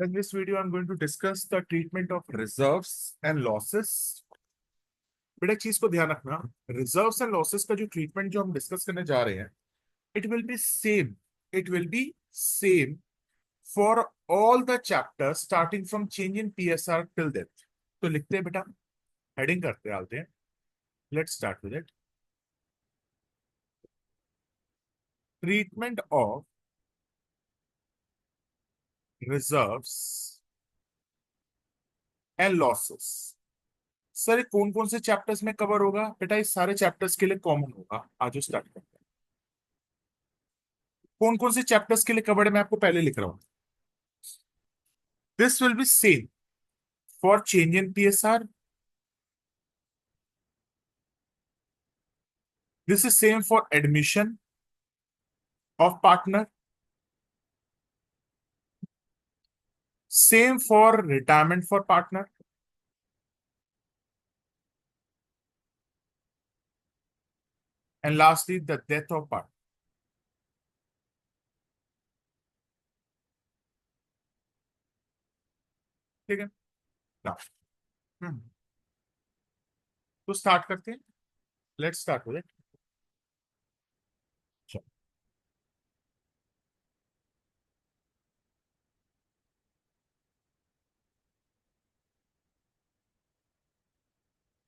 In this video, I'm going to discuss the treatment of reserves and losses. बेटा एक चीज को ध्यान रखना, रिजर्व्स एंड लॉसेस का जो ट्रीटमेंट जो हम डिस्कस करने जा रहे हैं, it will be same it will be same for all the chapter starting from change in PSR till death. तो लिखते हैं बेटा, हेडिंग करते डालते हैं. Let's start with it. Treatment of reserves and losses. Sir ये कौन कौन से चैप्टर्स में कवर होगा? बेटा ये सारे चैप्टर्स के लिए कॉमन होगा. आज स्टार्ट करते हैं. कौन कौन से चैप्टर्स के लिए कवर्ड है मैं आपको पहले लिख रहा हूं. This will be same for change in PSR. This is same for admission of partner. Same for retirement for partner. And lastly the death of partner. ठीक है ना. हम्म, तो स्टार्ट करते हैं. Let's start with it.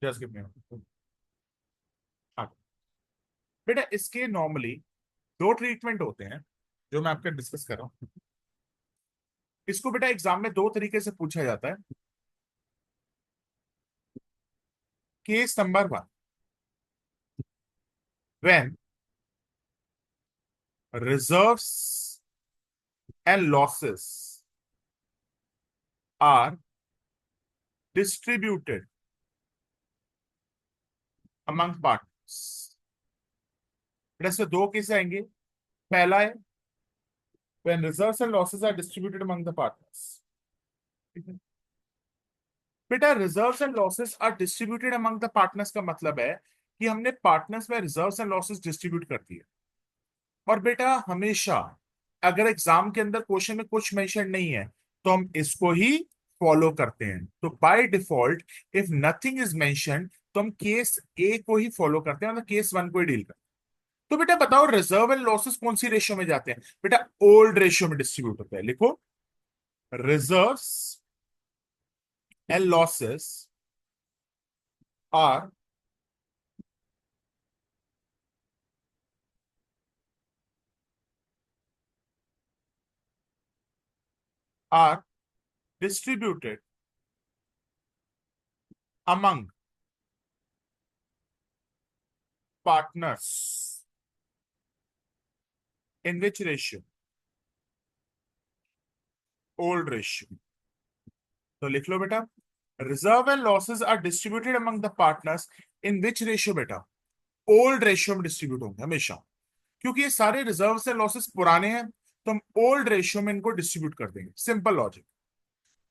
Just give me. बेटा इसके normally दो treatment होते हैं जो मैं आपके डिस्कस कर रहा हूं. इसको बेटा एग्जाम में दो तरीके से पूछा जाता है. Case number 1, when reserves and losses are distributed among partners. इसमें दो केस आएंगे. पहला है when reserves and losses are distributed among the partners. बेटा reserves and losses are distributed among the partners का मतलब है कि हमने पार्टनर्स में रिजर्व्स एंड लॉसेस डिस्ट्रीब्यूट कर दिए. और बेटा हमेशा अगर एग्जाम के अंदर क्वेश्चन में कुछ मेंशन नहीं है तो हम इसको ही फॉलो करते हैं. तो by default if nothing is mention तो हम केस ए को ही फॉलो करते हैं, मतलब केस 1 को ही डील करते हैं. तो बेटा बताओ रिजर्व एंड लॉसेस कौन सी रेशियो में जाते हैं? बेटा ओल्ड रेशियो में डिस्ट्रीब्यूट होता है. लिखो, reserves and losses are are distributed among partners in which ratio? Old ratio. तो लिख लो बेटा, reserve and losses are distributed among the partners in which ratio? बेटा ओल्ड रेशियो में डिस्ट्रीब्यूट होंगे हमेशा, क्योंकि ये सारे रिजर्व एंड लॉसेस पुराने हैं तो हम ओल्ड रेशियो में इनको डिस्ट्रीब्यूट कर देंगे. Simple logic.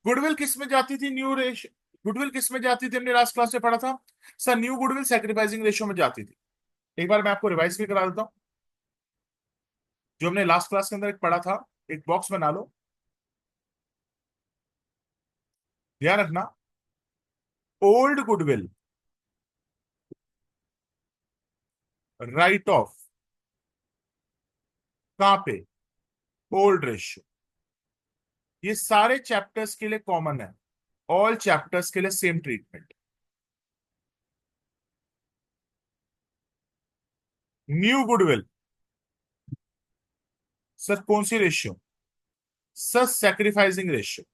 गुडविल किस में जाती थी? New ratio. गुडविल किस में जाती थी? हमने लास्ट क्लास में पढ़ा था sir, new goodwill sacrificing ratio में जाती थी. एक बार मैं आपको रिवाइज भी करा देता हूं जो हमने लास्ट क्लास के अंदर एक पढ़ा था. एक बॉक्स बना लो, ध्यान रखना. ओल्ड गुडविल, राइट ऑफ कहां पे? Old ratio. ये सारे चैप्टर्स के लिए कॉमन है. ऑल चैप्टर्स के लिए same treatment. New goodwill sir कौन सी रेशियो? Sir sacrificing ratio.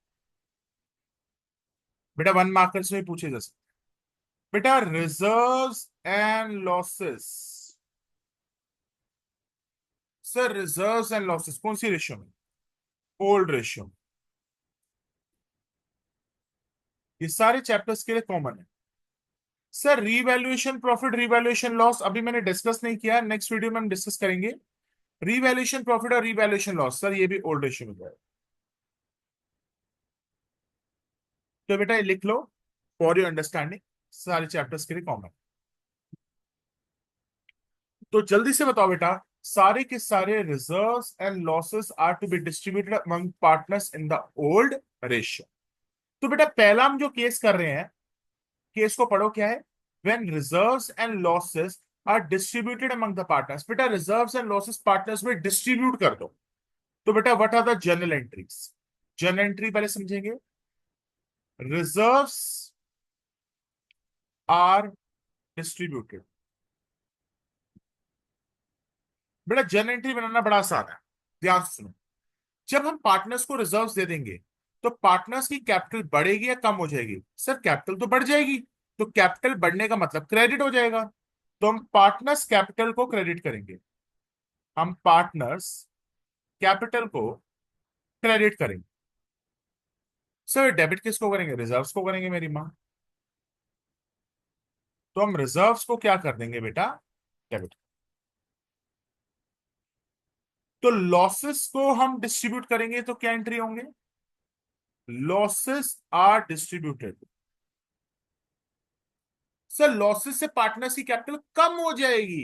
बेटा 1 मार्कर्स में पूछे जा सकते. बेटा reserves and losses. Sir reserves and losses कौन सी रेशियो में? Old ratio. ये सारे चैप्टर्स के लिए कॉमन है. Sir revaluation profit, revaluation loss अभी मैंने डिस्कस नहीं किया, नेक्स्ट वीडियो में हम डिस्कस करेंगे. रीवैल्यूएशन प्रॉफिट और रीवैल्यूएशन लॉस सर ये भी ओल्ड रेशियो में जाएगा. तो बेटा ये लिख लो फॉर योर अंडरस्टैंडिंग, सारे चैप्टर्स के लिए कॉमन. तो जल्दी से बताओ बेटा, सारे के सारे reserves and losses are to be distributed among partners in the old ratio. तो बेटा पहला हम जो केस कर रहे हैं, केस को पढ़ो क्या है। When reserves and losses are distributed among the partners, बेटा रिजर्व्स एंड लॉसेस पार्टनर्स में डिस्ट्रीब्यूट कर दो। तो बेटा what are the journal entries. Journal entry पहले समझेंगे। Reserves are distributed. बेटा जर्नल एंट्री बनाना बड़ा आसान है, ध्यान से सुनो। जब हम पार्टनर्स को रिजर्व्स दे देंगे तो पार्टनर्स की कैपिटल बढ़ेगी या कम हो जाएगी? सर कैपिटल तो बढ़ जाएगी। तो कैपिटल बढ़ने का मतलब क्रेडिट हो जाएगा। तो हम पार्टनर्स कैपिटल को क्रेडिट करेंगे। हम पार्टनर्स कैपिटल को क्रेडिट करेंगे। सर डेबिट किसको करेंगे? रिजर्व्स को करेंगे मेरी माँ। तो हम रिजर्व्स को क्या कर देंगे बेटा? डेबिट। तो लॉसेस को हम डिस्ट्रीब्यूट करेंगे तो क्या एंट्री होंगे? Losses are distributed. Sir losses से पार्टनर्स की कैपिटल कम हो जाएगी।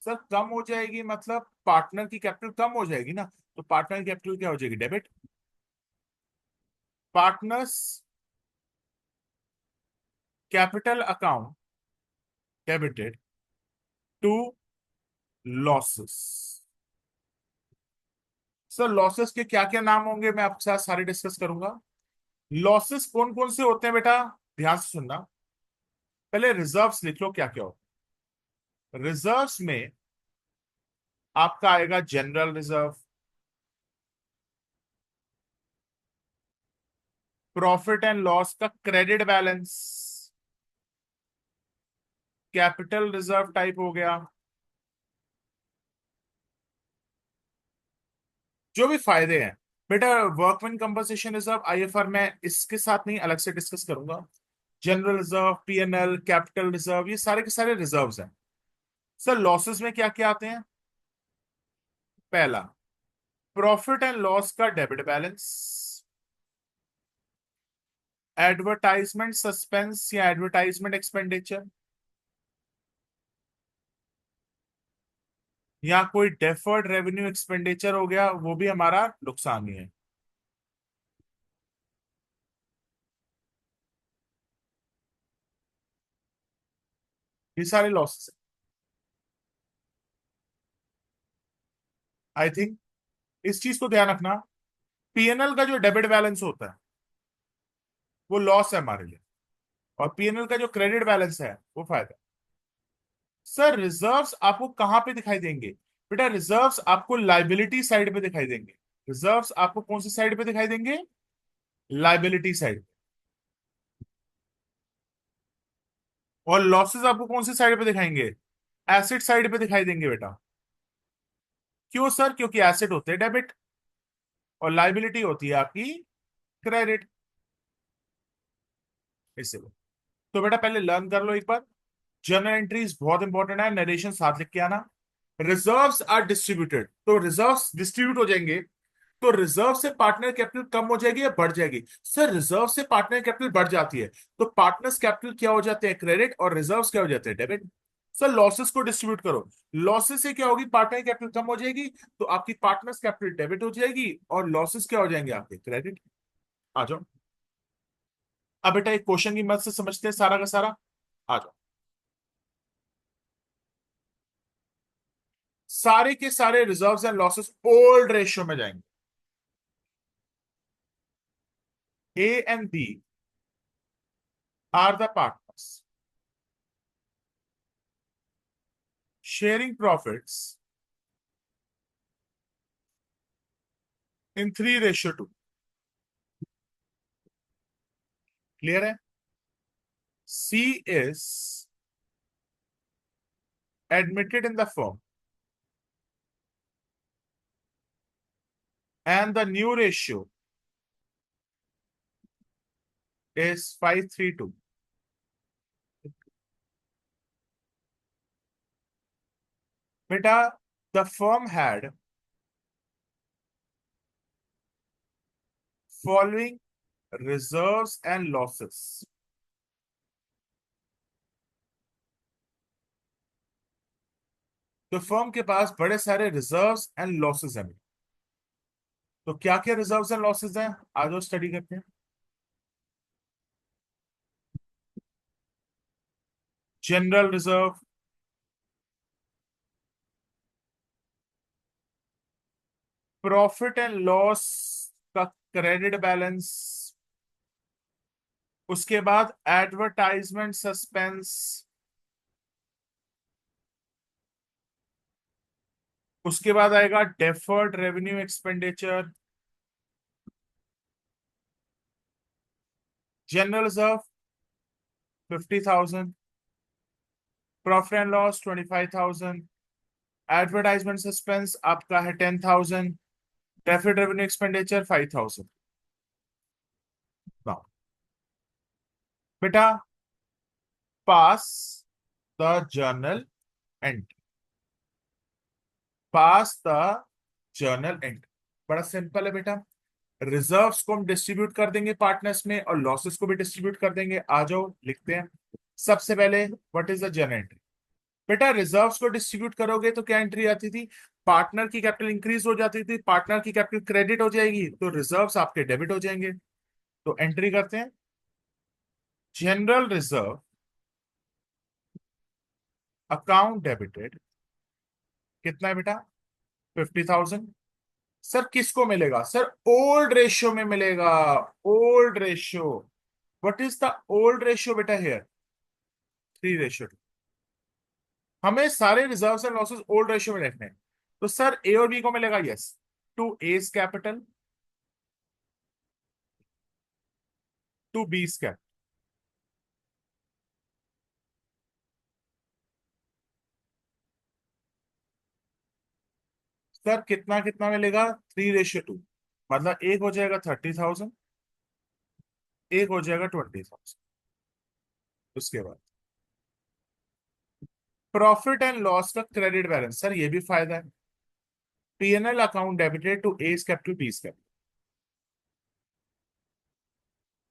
सर कम हो जाएगी मतलब पार्टनर की कैपिटल कम हो जाएगी ना। तो पार्टनर की कैपिटल क्या हो जाएगी? Debit. Partners capital account debited to losses. Sir losses के क्या क्या नाम होंगे मैं आपके साथ सारे डिस्कस करूंगा। लॉसेस कौन कौन से होते हैं बेटा? ध्यान से सुनना। पहले रिजर्व्स लिख लो क्या क्या हो। रिजर्व्स में आपका आएगा general reserve, profit and loss का credit balance, capital reserve type हो गया। जो भी फायदे हैं बेटा, वर्कमैन कंपनसेशन रिजर्व आईएफआर मैं इसके साथ नहीं अलग से डिस्कस करूंगा। General reserve, PNL, capital reserve, ये सारे के सारे रिजर्व्स हैं। सर लॉसेस में क्या क्या आते हैं? पहला प्रॉफिट एंड लॉस का डेबिट बैलेंस, एडवर्टाइजमेंट सस्पेंस या एडवर्टाइजमेंट एक्सपेंडिचर, या कोई डेफर्ड रेवेन्यू एक्सपेंडिचर हो गया, वो भी हमारा नुकसान ही है। ये सारे लॉसेस। आई थिंक इस चीज को ध्यान रखना। पीएनएल का जो डेबिट बैलेंस होता है वो लॉस है हमारे लिए, और पीएनएल का जो क्रेडिट बैलेंस है वो फायदा। सर रिजर्व्स आपको कहां पे दिखाई देंगे? बेटा रिजर्व्स आपको लाइबिलिटी साइड पे दिखाई देंगे। रिजर्व्स आपको कौन सी साइड पे दिखाई देंगे? Liability side. और लॉसेस आपको कौन सी साइड पे दिखाएंगे? एसेट साइड पे दिखाई देंगे बेटा। क्यों सर? क्योंकि एसेट होते हैं डेबिट और लाइबिलिटी होती है आपकी क्रेडिट, इसलिए। तो बेटा पहले लर्न कर लो एक बार। जर्नल एंट्रीज बहुत इंपॉर्टेंट है, नरेशन साथ लिख के आना। रिजर्व्स आर डिस्ट्रीब्यूटेड, तो रिजर्व्स डिस्ट्रीब्यूट हो जाएंगे। तो रिजर्व से पार्टनर कैपिटल कम हो जाएगी या बढ़ जाएगी? सर रिजर्व से पार्टनर कैपिटल बढ़ जाती है। तो पार्टनर्स कैपिटल क्या हो जाते हैं? क्रेडिट। और रिजर्व्स क्या हो जाते हैं? डेबिट। सर लॉसेस को डिस्ट्रीब्यूट करो। लॉसेस से क्या होगी? पार्टनर कैपिटल कम हो जाएगी, तो आपकी पार्टनर्स कैपिटल डेबिट हो जाएगी और लॉसेस क्या हो जाएंगे? आपके क्रेडिट। आ जाओ। अब बेटा एक क्वेश्चन की मदद से समझते हैं सारा का सारा। आ जाओ। सारे के सारे reserves and losses old ratio में जाएंगे। A and B are the partners sharing profits in 3:2। Clear है? C is admitted in the firm and the new ratio is 5:3:2. Beta, the firm had following reserves and losses. तो firm के पास बड़े सारे reserves and losses हैं। तो क्या क्या reserves and losses हैं, आज वो स्टडी करते हैं। General reserve, profit and loss का क्रेडिट बैलेंस, उसके बाद एडवर्टाइजमेंट सस्पेंस, उसके बाद आएगा deferred revenue expenditure, general reserve 50,000, profit and loss 25,000, advertisement suspense आपका है 10,000, डेफर्ड रेवेन्यू एक्सपेंडिचर 5,000। बेटा, pass the journal entry, pass the journal entry, बड़ा सिंपल है बेटा। रिजर्व्स को हम डिस्ट्रीब्यूट कर देंगे पार्टनर्स में और लॉसेस को भी डिस्ट्रीब्यूट कर देंगे। आ जाओ लिखते हैं। सबसे पहले what is the journal entry. बेटा रिजर्व्स को डिस्ट्रीब्यूट करोगे तो क्या एंट्री आती थी, पार्टनर की कैपिटल इंक्रीज हो जाती थी, पार्टनर की कैपिटल क्रेडिट हो जाएगी, तो रिजर्व्स आपके डेबिट हो जाएंगे। तो एंट्री करते हैं। जनरल रिजर्व अकाउंट डेबिटेड, कितना है बेटा, 50,000। सर किसको मिलेगा, सर ओल्ड रेशियो में मिलेगा। Old ratio, what is the old ratio बेटा हियर, 3:2। हमें सारे reserves and losses old ratio में रखने हैं। तो सर ए और बी को मिलेगा yes, to A's capital to B's capital. Sir कितना कितना मिलेगा, 3:2। मतलब एक हो जाएगा 30,000, एक हो जाएगा 20,000। उसके बाद प्रॉफिट एंड लॉस का क्रेडिट बैलेंस, सर ये भी फायदा है। PNL account debited to A's capital B's capital.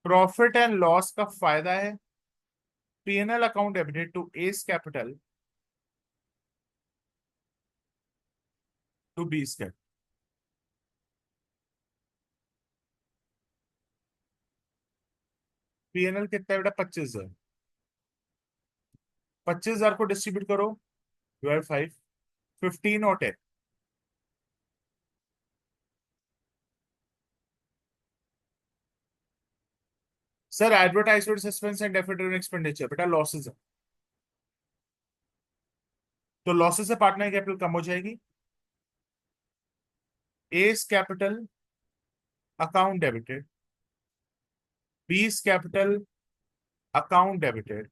Profit and loss का फायदा है, PNL account debited to A's capital to B's capital. PNL कितना है बेटा, 25,000। 25,000 को डिस्ट्रीब्यूट करो, 5, 15 और 10। Sir advertisement suspense and deficit expenditure बेटा लॉसेस है, तो लॉसेस से पार्टनर कैपिटल कम हो जाएगी। A's capital account debited, B's capital account debited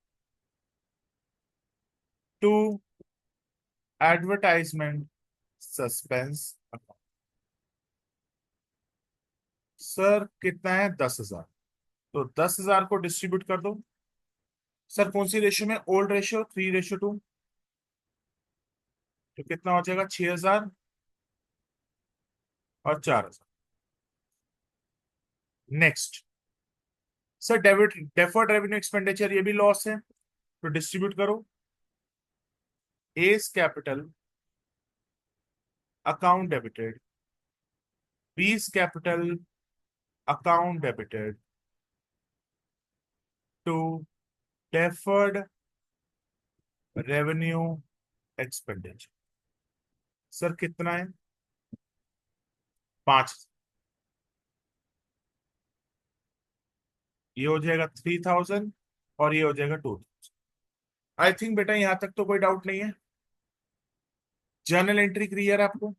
to advertisement suspense account. Sir कितना है, 10,000। तो 10,000 को डिस्ट्रीब्यूट कर दो। सर कौन सी रेशियो में, ओल्ड रेशियो 3:2। तो कितना हो जाएगा, 6,000 और 4,000। Next, sir debit deferred revenue expenditure, ये भी लॉस है, तो डिस्ट्रीब्यूट करो। A's capital account debited, B's capital account debited to deferred revenue expenditure. Sir कितना है, 5। ये हो जाएगा 3,000 और ये हो जाएगा 2,000। आई थिंक बेटा यहां तक तो कोई डाउट नहीं है। जर्नल एंट्री क्लियर है आपको।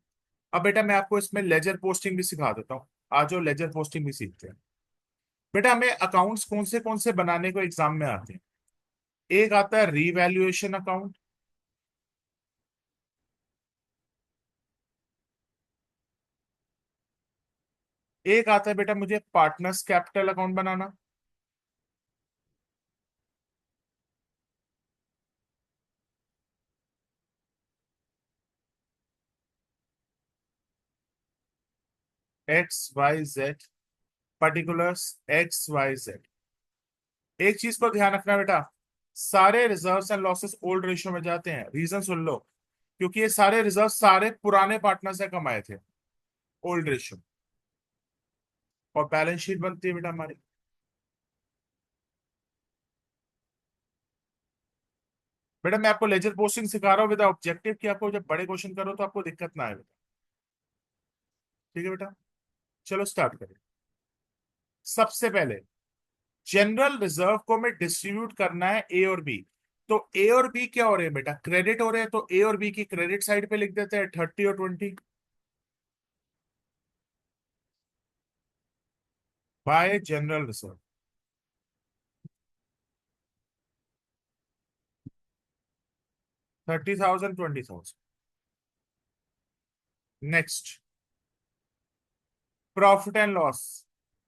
अब बेटा मैं आपको इसमें लेजर पोस्टिंग भी सिखा देता हूँ। आज जो लेजर पोस्टिंग भी सीखते हैं। बेटा हमें अकाउंट्स कौन से बनाने को एग्जाम में आते हैं। एक आता है रीवैल्यूएशन अकाउंट, एक आता है बेटा मुझे पार्टनर्स कैपिटल अकाउंट बनाना, XYZ, पर्टिकुलर्स XYZ। एक चीज को ध्यान रखना बेटा, सारे reserves and losses old ratio में जाते हैं। रीजन सुन लो, क्योंकि ये सारे रिजर्व सारे पुराने पार्टनर से कमाए थे, ओल्ड रेशियो। और बैलेंस शीट बनती है बेटा हमारी। बेटा मैं आपको लेजर पोस्टिंग सिखा रहा हूँ विद ऑब्जेक्टिव कि आपको जब बड़े क्वेश्चन करो तो आपको दिक्कत ना आए बेटा। ठीक है बेटा, चलो स्टार्ट करें। सबसे पहले जनरल रिजर्व को हमें डिस्ट्रीब्यूट करना है ए और बी। तो ए और बी क्या हो रहे हैं बेटा, क्रेडिट हो रहे हैं, तो ए और बी की क्रेडिट साइड पे लिख देते हैं 30 और 20 by general reserve. 30,000 20,000। Next, profit and loss.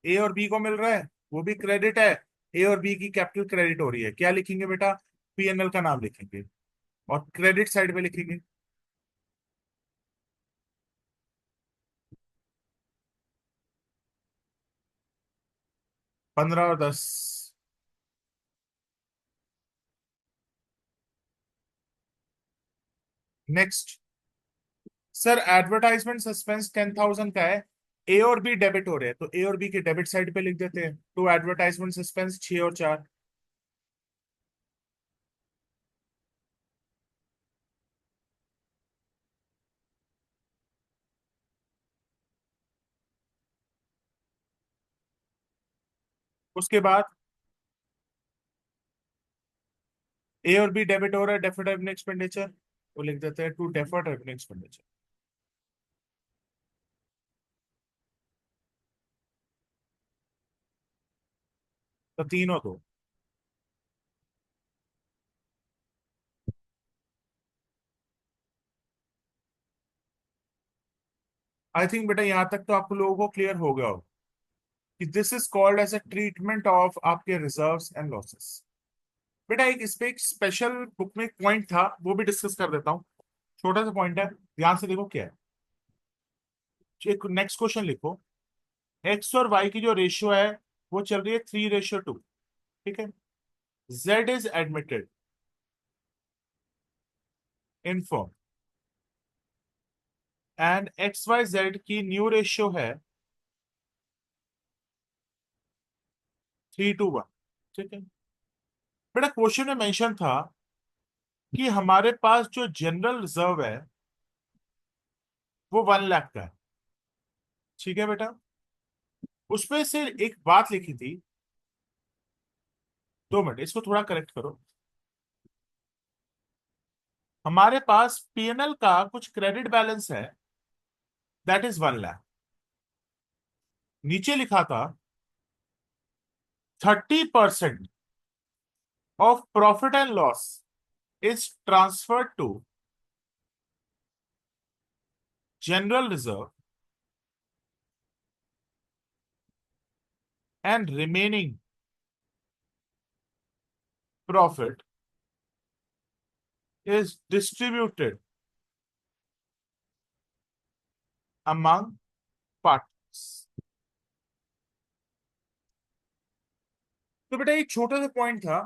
A और बी को मिल रहा है, वो भी क्रेडिट है। ए और बी की कैपिटल क्रेडिट हो रही है, क्या लिखेंगे बेटा, पीएनएल का नाम लिखेंगे और क्रेडिट साइड पे लिखेंगे 15 और 10। नेक्स्ट, सर एडवर्टाइजमेंट सस्पेंस 10,000 का है। ए और बी डेबिट हो रहे हैं, तो ए और बी के डेबिट साइड पे लिख देते हैं टू एडवर्टाइजमेंट सस्पेंस 6 और 4। उसके बाद ए और बी डेबिट हो रहा है, डेफर्ड रेवेन्यू एक्सपेंडिचर, वो लिख देते हैं टू डेफर्ड रेवेन्यू एक्सपेंडिचर। तो तीनों दो। आई थिंक बेटा यहां तक तो आप लोगों को क्लियर हो गया हो कि this is called as a treatment of आपके रिजर्व्स एंड लॉसेस। बेटा एक इस पे एक स्पेशल बुक में एक पॉइंट था, वो भी डिस्कस कर देता हूँ। छोटा सा पॉइंट है, ध्यान से देखो क्या है। एक नेक्स्ट क्वेश्चन लिखो। एक्स और वाई की जो रेशियो है वो चल रही है 3:2। ठीक है। Z is admitted in firm and X Y Z की न्यू रेशियो है 3:1। ठीक है। बेटा क्वेश्चन में मेंशन था कि हमारे पास जो जनरल रिजर्व है वो 1 लाख का है। ठीक है बेटा, उसमें से एक बात लिखी थी, 2 मिनट इसको थोड़ा करेक्ट करो। हमारे पास पीएनएल का कुछ क्रेडिट बैलेंस है, दैट इज 1 लाख। नीचे लिखा था 30% of profit and loss is transferred to general reserve and remaining profit is distributed among partners। तो बेटा एक छोटा सा पॉइंट था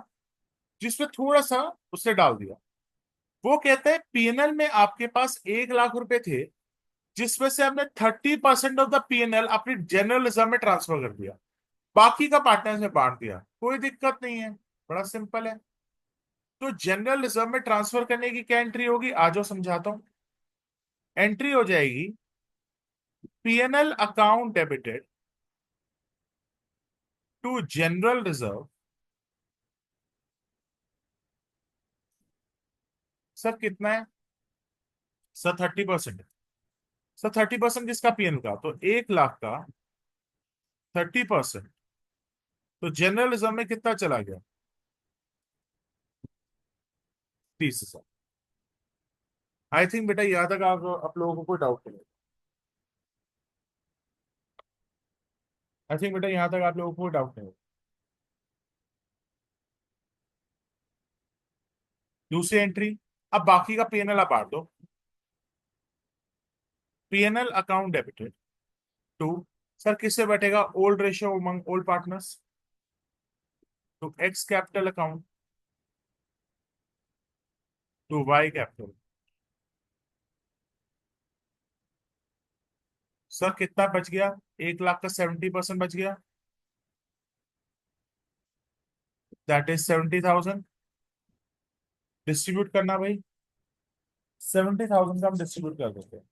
जिसमें थोड़ा सा उससे डाल दिया। वो कहता है पीएनएल में आपके पास 1 लाख रुपए थे, जिसमें से हमने 30% ऑफ द पीएनएल अपनी जनरल रिजर्व में ट्रांसफर कर दिया, बाकी का पार्टनर्स में बांट दिया, कोई दिक्कत नहीं है, बड़ा सिंपल है। तो जनरल रिजर्व में ट्रांसफर करने की क्या एंट्री होगी, आ जाओ समझाता हूं। एंट्री हो जाएगी PNL account debited to general reserve. Sir कितना है, सर 30%। सर 30% किसका, पीएन का, तो 1 लाख का 30%, तो जनरल रिजर्व में कितना चला गया, 30,000। आई थिंक बेटा यहाँ तक आप लोगों को कोई डाउट नहीं। आई थिंक बेटा यहाँ तक आप लोगों को कोई डाउट नहीं। दूसरी एंट्री, अब बाकी का पीएनएल आप बांट दो। PNL account debited to, sir किससे बैठेगा, old ratio among old partners, to X capital account to Y capital. Sir कितना बच गया? 1 लाख का 70% बच गया, दैट इज 70,000। डिस्ट्रीब्यूट करना भाई, 70,000 का हम डिस्ट्रीब्यूट कर देते हैं।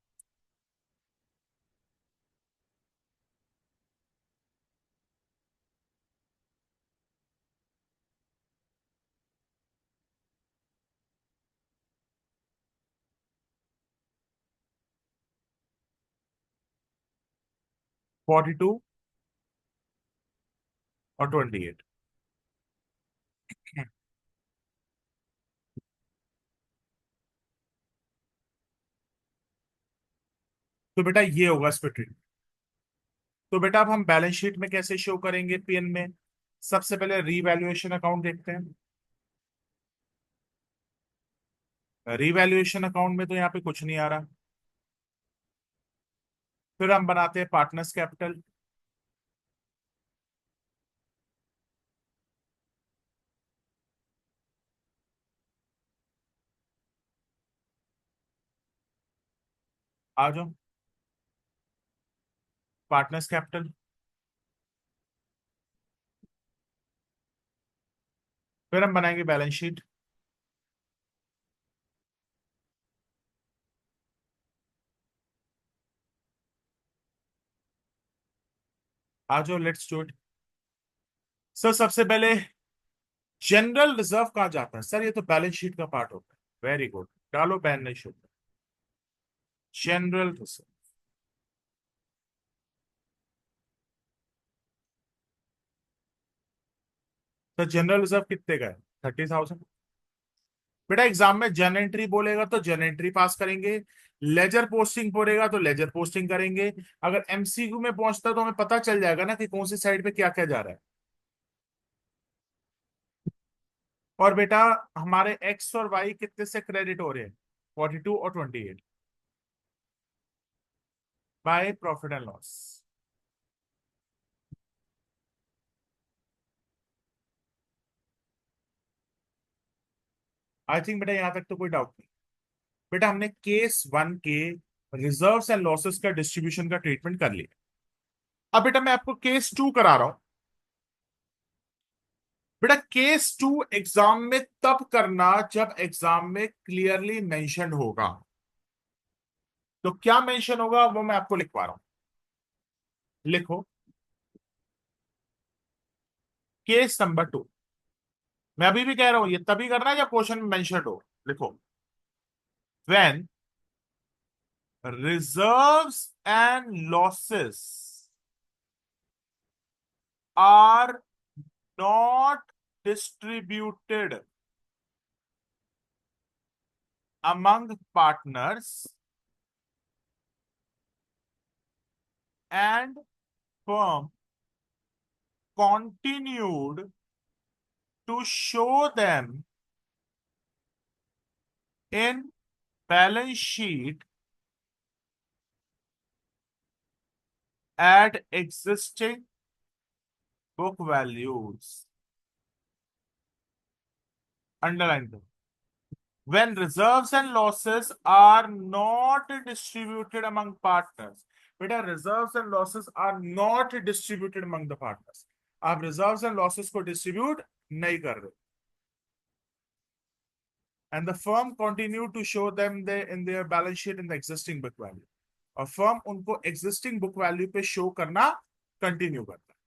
42 और 28। तो बेटा ये होगा स्प्लिट। तो बेटा अब हम बैलेंस शीट में कैसे शो करेंगे पीएन में? सबसे पहले रीवैल्यूएशन अकाउंट देखते हैं। रीवैल्यूएशन अकाउंट में तो यहाँ पे कुछ नहीं आ रहा। फिर हम बनाते हैं पार्टनर्स कैपिटल। आ जाओ, पार्टनर्स कैपिटल। फिर हम बनाएंगे बैलेंस शीट। आ जाओ, लेट्स डू इट। सर सबसे पहले जनरल रिजर्व कहाँ जाता है? सर ये तो बैलेंस शीट का पार्ट होता है। वेरी गुड, डालो बैलेंस शीट। General reserve. तो जनरल रिजर्व कितने का है? 30,000। बेटा एग्जाम में जन एंट्री बोलेगा तो जन एंट्री पास करेंगे, लेजर पोस्टिंग बोलेगा तो लेजर पोस्टिंग करेंगे। अगर एमसीक्यू में पहुंचता तो हमें पता चल जाएगा ना कि कौन सी साइड पे क्या क्या जा रहा है। और बेटा हमारे एक्स और वाई कितने से क्रेडिट हो रहे हैं? 42 और 28 by profit and loss. I think बेटा यहां तक तो कोई डाउट नहीं। बेटा हमने केस वन के रिजर्व्स एंड लॉसेस का डिस्ट्रीब्यूशन का ट्रीटमेंट कर लिया। अब बेटा मैं आपको केस टू करा रहा हूं। बेटा केस टू एग्जाम में तब करना जब एग्जाम में क्लियरली मेंशन होगा। तो क्या मेंशन होगा वो मैं आपको लिखवा रहा हूं। लिखो, केस नंबर टू। मैं अभी भी कह रहा हूं ये तभी करना है जब क्वेश्चन में मेंशन हो। लिखो, when reserves and losses are not distributed among partners and firm continued to show them in balance sheet at existing book values. Underline them. When reserves and losses are not distributed among partners, बेटा reserves and losses are not distributed among the partners। आप reserves and losses को distribute नहीं कर रहे। And the firm continue to show them in their balance sheet in the existing book value। और firm उनको existing book value पे show करना continue करता है।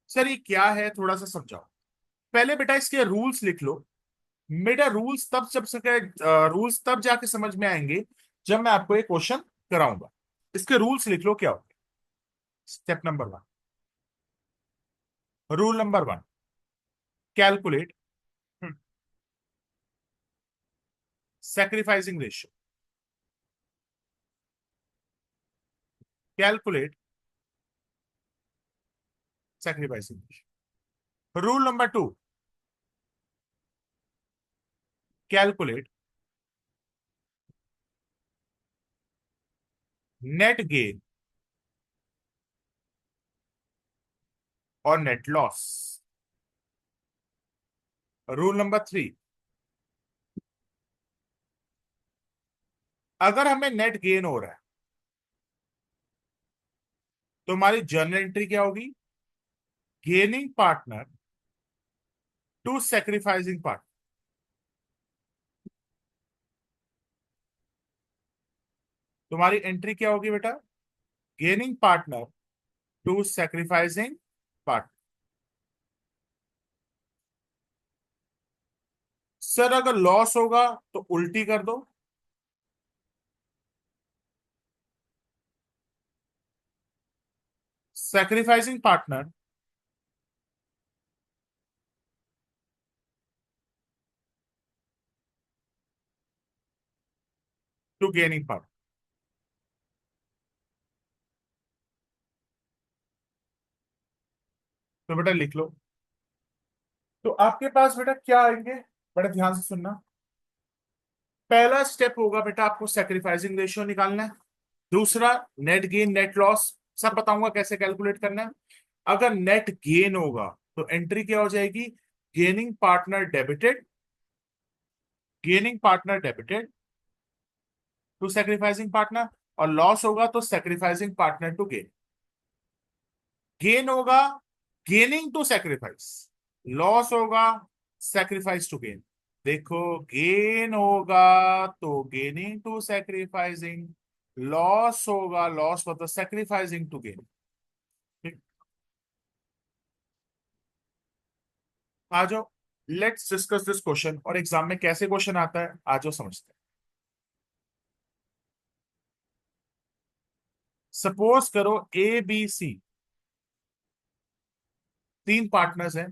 सर ये क्या है, थोड़ा सा समझाओ। पहले बेटा इसके रूल्स लिख लो। बेटा रूल्स तब जब सके, रूल्स तब जाके समझ में आएंगे जब मैं आपको एक क्वेश्चन कराऊंगा। इसके रूल्स लिख लो क्या होते। Step number one, rule number one, calculate sacrificing ratio. Calculate sacrificing ratio. Rule number two, calculate net gain और net loss. Rule number three, अगर हमें नेट गेन हो रहा है तो हमारी जर्नल एंट्री क्या होगी? Gaining partner to sacrificing partner. तुम्हारी एंट्री क्या होगी बेटा? Gaining partner to sacrificing partner. Sir अगर लॉस होगा तो उल्टी कर दो। Sacrificing partner to gaining partner. तो बेटा लिख लो। तो आपके पास बेटा क्या आएंगे? बड़े ध्यान से सुनना। पहला स्टेप होगा बेटा आपको सेक्रीफाइसिंग रेशियो निकालना है। दूसरा नेट गेन नेट लॉस, सब बताऊंगा कैसे कैलकुलेट करना है। अगर नेट गेन होगा तो एंट्री क्या हो जाएगी? Gaining partner debited, gaining partner debited to sacrificing partner. और लॉस होगा तो sacrificing partner to gain. Gain होगा गेनिंग टू सेक्रीफाइस, लॉस होगा सेक्रीफाइस टू गेन। देखो, गेन होगा तो गेनिंग टू सेक्रीफाइसिंग, लॉस होगा लॉस मतलब सेक्रीफाइसिंग टू गेन। ठीक, आ जाओ, लेट्स डिस्कस दिस क्वेश्चन। और एग्जाम में कैसे क्वेश्चन आता है आ जाओ समझते हैं। सपोज करो ए बी सी तीन पार्टनर्स हैं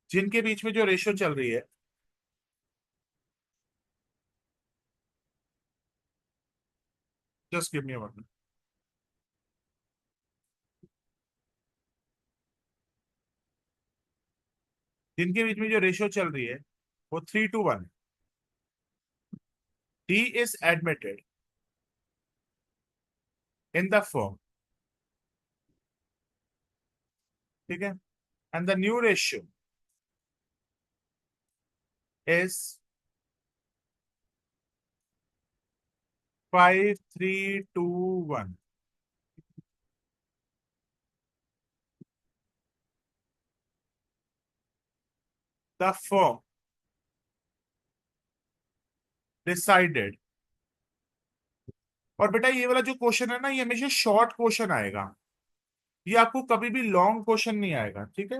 जिनके बीच में जो रेशियो चल रही है, just give me a minute, जिनके बीच में जो रेशियो चल रही है वो 3:1। D is admitted in the firm, ठीक है, and the new ratio is 5:3:2:1। The firm decided. और बेटा ये वाला जो क्वेश्चन है ना, ये हमेशा शॉर्ट क्वेश्चन आएगा, ये आपको कभी भी लॉन्ग क्वेश्चन नहीं आएगा, ठीक है।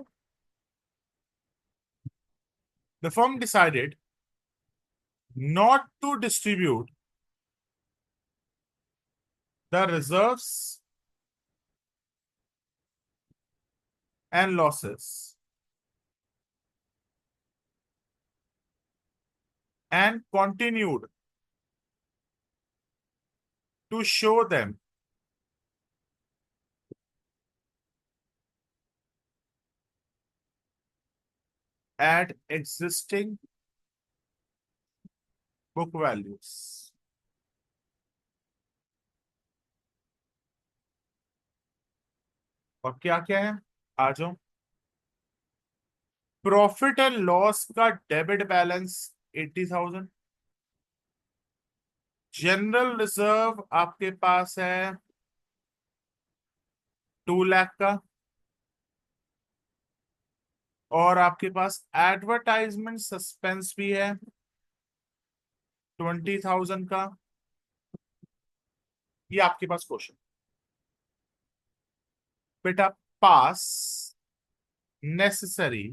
The firm decided not to distribute the reserves and losses and continued to show them at existing book values। और क्या क्या है, आ जाओ। प्रॉफिट एंड लॉस का डेबिट बैलेंस 80,000। जनरल रिजर्व आपके पास है 2 लाख का। और आपके पास एडवर्टाइजमेंट सस्पेंस भी है 20,000 का। ये आपके पास क्वेश्चन बेटा। पास necessary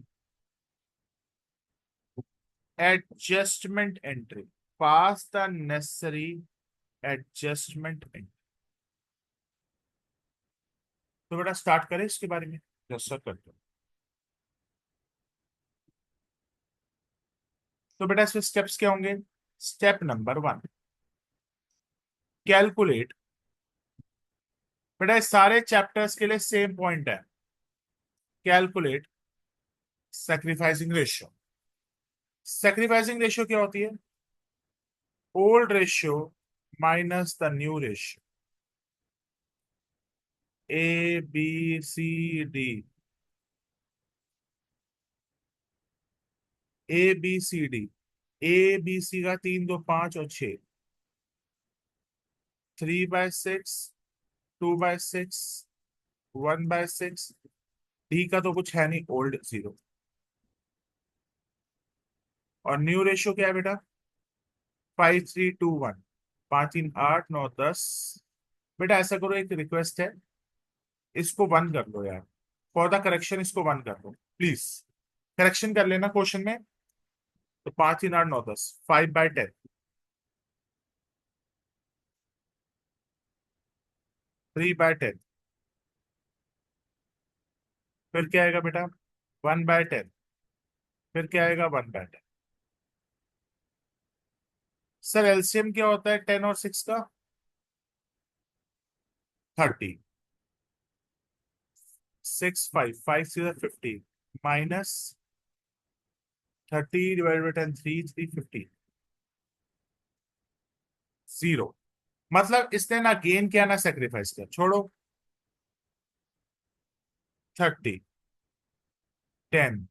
adjustment entry, pass the necessary adjustment entry. तो बेटा स्टार्ट करें इसके बारे में, जस्ट करते हो। तो बेटा इसमें स्टेप्स क्या होंगे? Step number 1, calculate. बेटा इस सारे चैप्टर्स के लिए सेम पॉइंट है, calculate sacrificing ratio. Sacrificing ratio क्या होती है? Old ratio minus the new ratio. ABCD, ABCD, ABC का 3 2 5 और 6, 3/6, 2/6, 1/6। डी का तो कुछ है नहीं, ओल्ड 0। और न्यू रेशियो क्या है बेटा? 5, 3, 2, 1। 5, 3, 8, 9, 10। बेटा ऐसा करो, एक रिक्वेस्ट है, इसको 1 कर लो यार। फॉर द करेक्शन इसको 1 कर लो प्लीज। करेक्शन कर लेना क्वेश्चन में। तो 5, 3, 8, 9, 10, 5/10। 3/10। फिर क्या आएगा बेटा? 1/10। फिर क्या आएगा? 1/10। सर एलसीएम क्या होता है 10 और 6 का? 30। 6, 5, 5 से 50 माइनस 30/10, 3, 350। 0। मतलब इसने ना गेन किया ना सेक्रीफाइस किया, छोड़ो। 30, 10,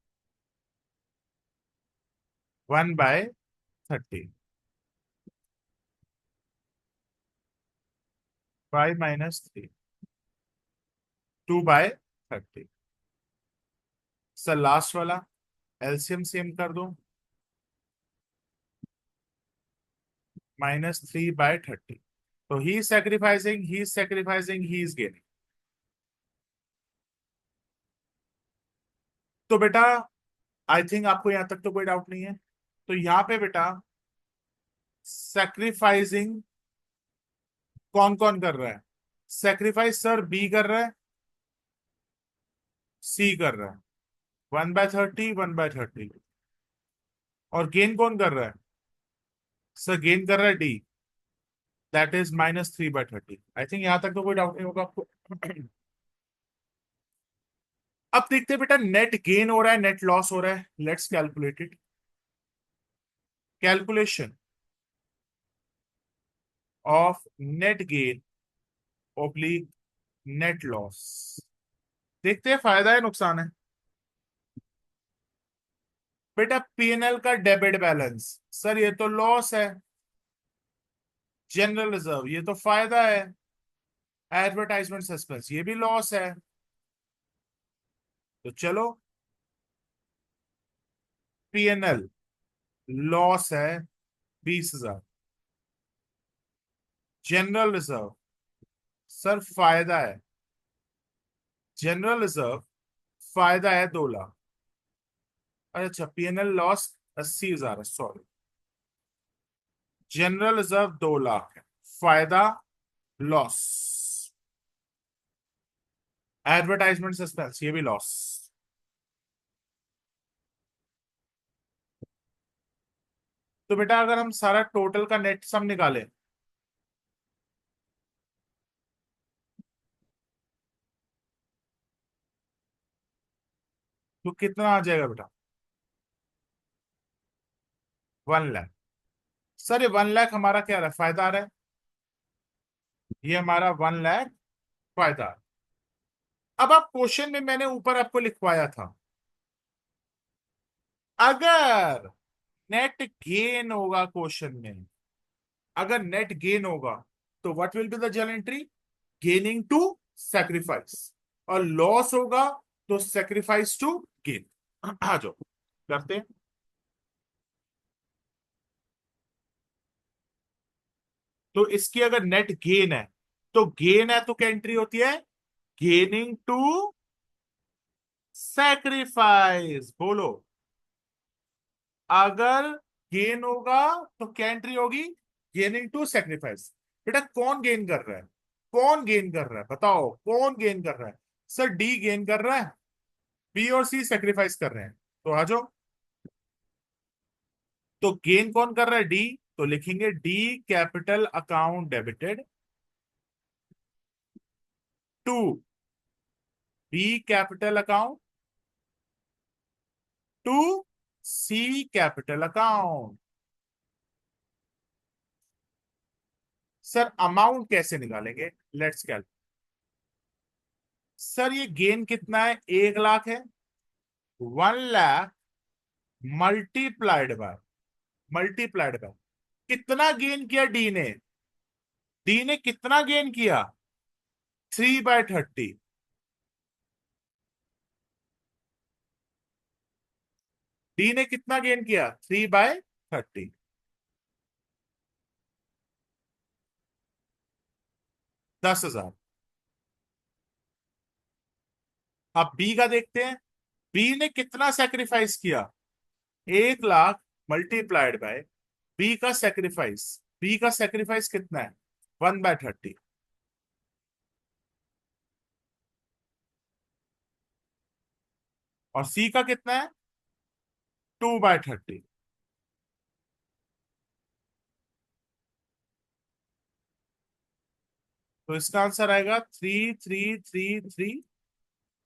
1/30। 5 - 3, 2/30। सर लास्ट वाला एलसीएम सेम कर दो। -3/30। तो he sacrificing, he sacrificing, he is gaining. तो बेटा आई थिंक आपको यहां तक तो कोई डाउट नहीं है। तो यहाँ पे बेटा सेक्रीफाइसिंग कौन कौन कर रहा है? सेक्रीफाइस सर बी कर रहा है, सी कर रहा है। 1/30, 1/30। और गेन कौन कर रहा है? सर गेन कर रहा है D, that is -3/30। I think यहां तक तो कोई डाउट नहीं होगा आपको। अब देखते हैं बेटा, नेट गेन हो रहा है, नेट लॉस हो रहा है। Let's calculate it. Calculation of net gain oblique net loss. देखते हैं फायदा है नुकसान है। बेटा पीएनएल का डेबिट बैलेंस, सर ये तो लॉस है। जनरल रिजर्व ये तो फायदा है। एडवर्टाइजमेंट सस्पेंस ये भी लॉस है। तो चलो, पीएनएल लॉस है 20,000। जनरल रिजर्व सर फायदा है। जनरल रिजर्व फायदा है 2 लाख। अच्छा पीएनएल लॉस 80,000 है, सॉरी। जनरल रिजर्व 2 लाख है, फायदा लॉस। एडवर्टाइजमेंट सस्पेंस ये भी लॉस। तो बेटा अगर हम सारा टोटल का नेट सम निकालें, तो कितना आ जाएगा बेटा? 1 लाख। सर ये 1 लाख हमारा क्या रहा है? फायदा आ रहा है। ये हमारा 1 लाख फायदा। अब आप क्वेश्चन में मैंने ऊपर आपको लिखवाया था, अगर नेट गेन होगा क्वेश्चन में, अगर नेट गेन होगा तो what will be the journal entry? Gaining to sacrifice. और लॉस होगा तो सैक्रिफाइस टू गेन। आ जाओ करते हैं। तो इसकी अगर नेट गेन है, तो गेन है तो क्या एंट्री होती है? Gaining to sacrifice. बोलो, अगर गेन होगा तो क्या एंट्री होगी? Gaining to sacrifice. बेटा कौन गेन कर रहा है? कौन गेन कर रहा है बताओ, कौन गेन कर रहा है? सर डी गेन कर रहा है, बी और सी सेक्रीफाइस कर रहे हैं। तो आ जाओ। तो गेन कौन कर रहा है? डी। तो लिखेंगे D capital account debited to B capital account to C capital account. Sir amount कैसे निकालेंगे? Let's cal. सर ये गेन कितना है? 1 लाख है। 1 lakh multiplied by, multiplied by कितना गेन किया डी ने? डी ने कितना गेन किया? 3/30। डी ने कितना गेन किया? 3/30। 10,000। अब बी का देखते हैं। बी ने कितना सेक्रीफाइस किया? 1 लाख मल्टीप्लाइड बाय बी का सेक्रीफाइस। बी का सेक्रीफाइस कितना है? 1/30। और सी का कितना है? 2/30। तो इसका आंसर आएगा 3,333।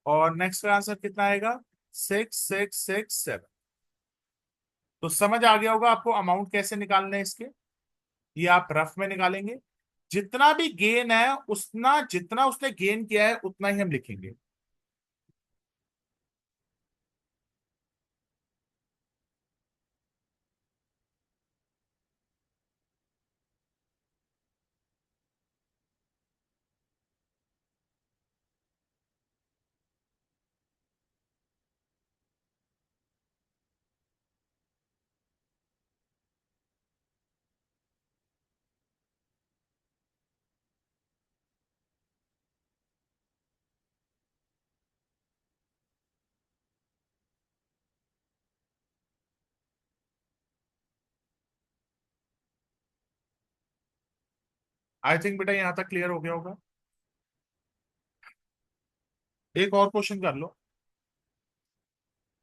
और नेक्स्ट का आंसर कितना आएगा? 6,667। तो समझ आ गया होगा आपको अमाउंट कैसे निकालने हैं इसके। ये आप रफ में निकालेंगे। जितना भी गेन है उतना, जितना उसने गेन किया है उतना ही हम लिखेंगे। आई थिंक बेटा यहां तक क्लियर हो गया होगा। एक और क्वेश्चन कर लो।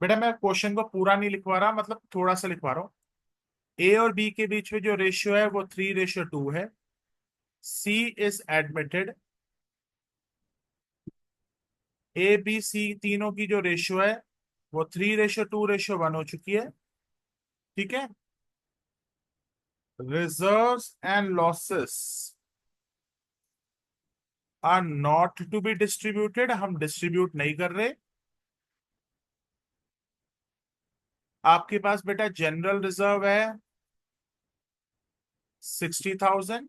बेटा मैं क्वेश्चन को पूरा नहीं लिखवा रहा, मतलब थोड़ा सा लिखवा रहा हूँ। ए और बी के बीच में जो रेशियो है वो 3:2 है। C is admitted. A B C तीनों की जो रेशियो है वो 3:2:1 हो चुकी है। ठीक है। Reserves and losses are not to be distributed, हम डिस्ट्रीब्यूट नहीं कर रहे। आपके पास बेटा जनरल रिजर्व है 60,000।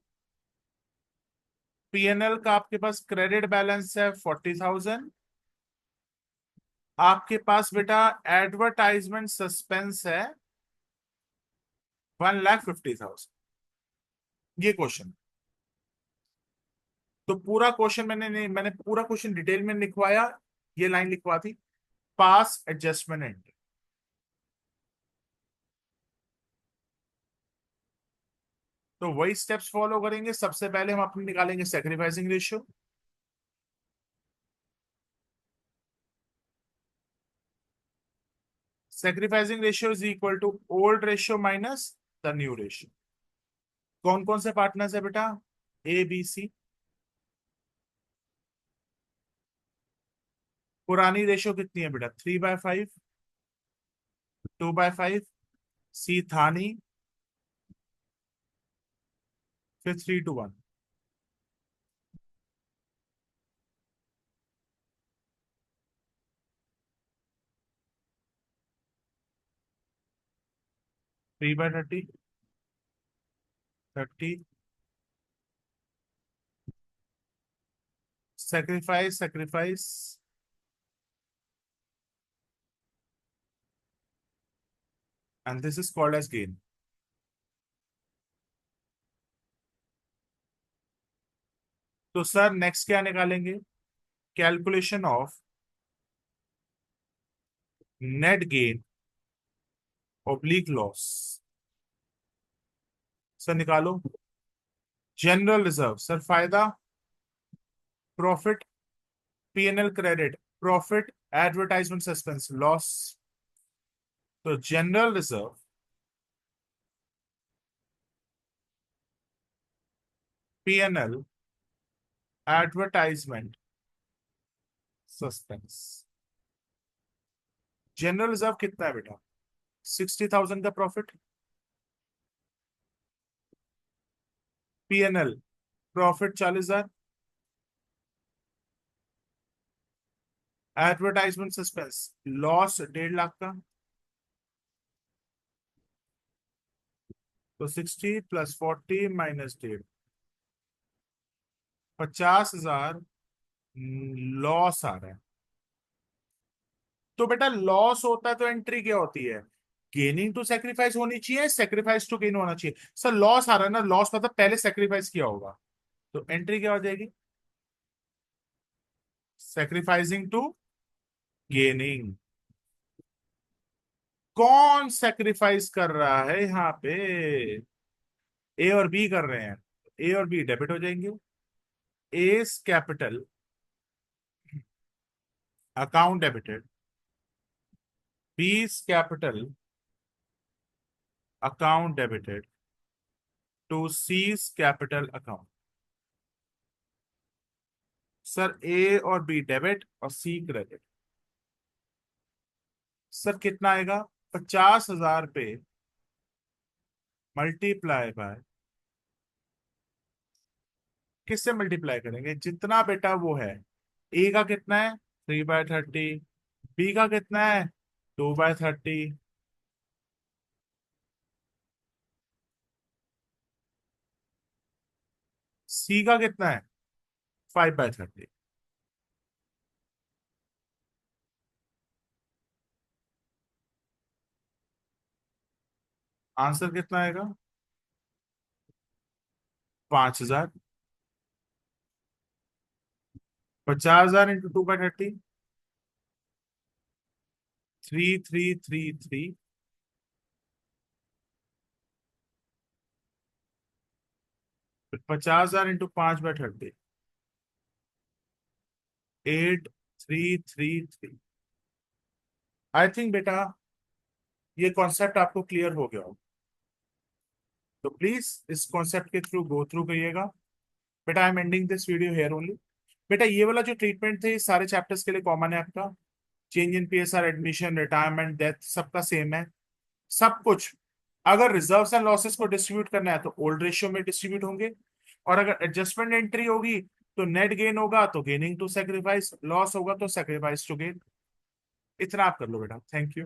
पीएनएल का आपके पास क्रेडिट बैलेंस है 40,000। आपके पास बेटा एडवर्टाइजमेंट सस्पेंस है 1,50,000। ये क्वेश्चन। तो पूरा क्वेश्चन मैंने नहीं, मैंने पूरा क्वेश्चन डिटेल में लिखवाया। ये लाइन लिखवा दी, पास एडजस्टमेंट एंड। तो वही स्टेप्स फॉलो करेंगे। सबसे पहले हम अपनी निकालेंगे sacrificing ratio. Sacrificing ratio is equal to old ratio minus the new ratio. कौन कौन से पार्टनर्स है बेटा? A B C. पुरानी रेशियो कितनी है बेटा? 3/5, 2/5। सी थानी, फिर 3:1। 3/30, 30। sacrifice sacrifice and this is called as gain। तो सर नेक्स्ट क्या निकालेंगे? Calculation of net gain oblique loss. Sir निकालो। जनरल रिजर्व सर फायदा, profit, PNL credit, profit, advertisement suspense loss. तो general reserve, PNL, advertisement suspense. General reserve कितना है बेटा? 60,000 का profit. PNL profit 40,000। Advertisement suspense loss 1.5 lakh का। तो 60 + 40 - 1.5। 50,000 लॉस आ रहा है। तो बेटा लॉस होता है तो एंट्री क्या होती है? गेनिंग टू सेक्रीफाइस होनी चाहिए, सेक्रीफाइस टू गेन होना चाहिए। सर लॉस आ रहा है ना, लॉस मतलब पहले सेक्रीफाइस किया होगा, तो एंट्री क्या हो जाएगी? Sacrificing to gaining. कौन सेक्रीफाइस कर रहा है यहाँ पे? ए और बी कर रहे हैं। ए और बी डेबिट हो जाएंगे। A's capital account debited, B's capital account debited to C's capital account. Sir A और बी डेबिट और सी क्रेडिट। सर कितना आएगा? 50,000 पे मल्टीप्लाई बाय, किससे मल्टीप्लाई करेंगे? जितना बेटा वो है। ए का कितना है? 3/30। बी का कितना है? 2/30। सी का कितना है? 5/30। आंसर कितना आएगा? 5,000। 50,000 इंटू 2/30। 3,333। 50,000 इंटू 5/30। 8,333। आई थिंक बेटा ये कॉन्सेप्ट आपको क्लियर हो गया हो, तो प्लीज इस कॉन्सेप्ट के थ्रू गो थ्रू करिएगा। बेटा I am ending this video here only. बेटा ये वाला जो ट्रीटमेंट थे, ये सारे चैप्टर्स के लिए कॉमन है आपका। Change in PSR, admission, retirement, death, सबका सेम है। सब कुछ अगर रिजर्व्स एंड लॉसेस को डिस्ट्रीब्यूट करना है तो ओल्ड रेशियो में डिस्ट्रीब्यूट होंगे, और अगर एडजस्टमेंट एंट्री होगी तो नेट गेन होगा तो गेनिंग टू सेक्रीफाइस, लॉस होगा तो सेक्रीफाइस टू गेन। इतना आप कर लो बेटा, थैंक यू।